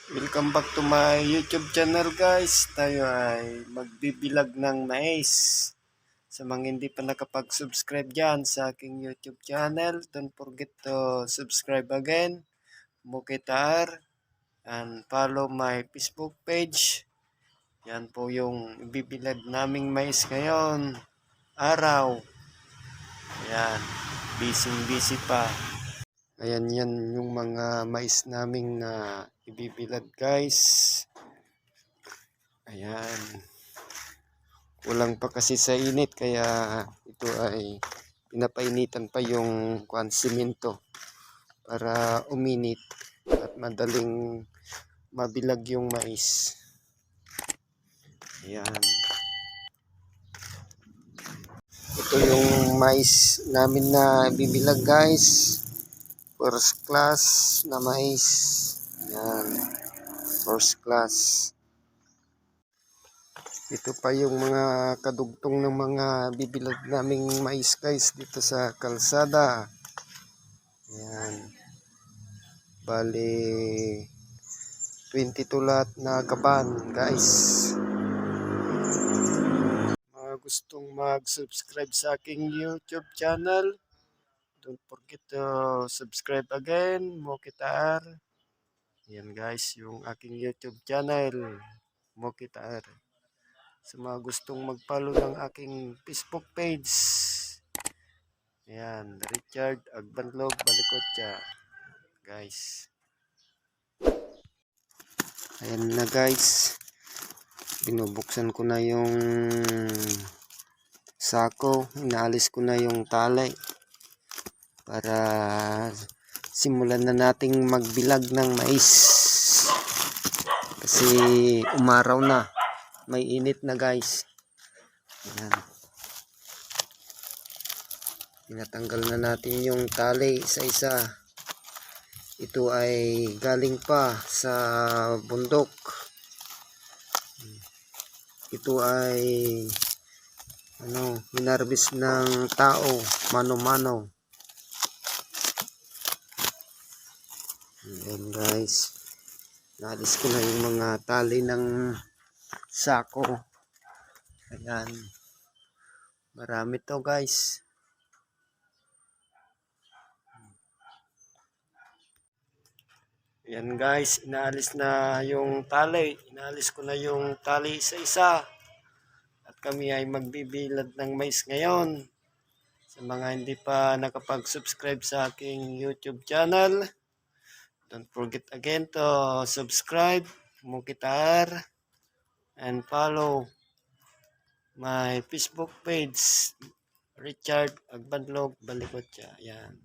Welcome back to my YouTube channel guys. Tayo ay magbibilag ng mais. Sa mga hindi pa nakapag-subscribe dyan sa aking YouTube channel, don't forget to subscribe again, Mukitar, and follow my Facebook page. Yan po yung bibilad naming mais ngayon. Araw. Yan. Busy pa. Ayan yan yung mga mais naming na ibibilad guys. Ayan. Kulang pa kasi sa init kaya ito ay pinapainitan pa yung simento para uminit at madaling mabilag yung mais. Ayan. Ito yung mais namin na bibilag guys. First class na mais. Ayan. First class. Ito pa yung mga kadugtong ng mga bibilad naming mais guys dito sa kalsada. Ayan. Bali 22 lahat na kaban guys. Mga gustong mag-subscribe sa aking YouTube channel, don't forget to subscribe again, Mukitar. Ayan guys, yung aking YouTube channel, Mukitar. Sa mga gustong mag-follow ng aking Facebook page, ayan, Richard Agbanlog Balikotya guys. Ayan na guys, binubuksan ko na yung sako, inaalis ko na yung tali para simulan na nating magbilag ng mais kasi umaraw na, may init na guys. Ayan. Tinatanggal na natin yung tali isa-isa. Ito ay galing pa sa bundok. Ito ay hinarbis ng tao, mano-mano. Ayan guys. Naalis ko na yung mga tali ng sako. Ayan. Marami to guys. Ayan guys, inaalis na yung tali. Inaalis ko na yung tali isa-isa. At kami ay magbibilad ng mais ngayon. Sa mga hindi pa nakapag-subscribe sa aking YouTube channel, don't forget again to subscribe, Mukitar, and follow my Facebook page, Richard Agbanlog Balikotya. Ayan.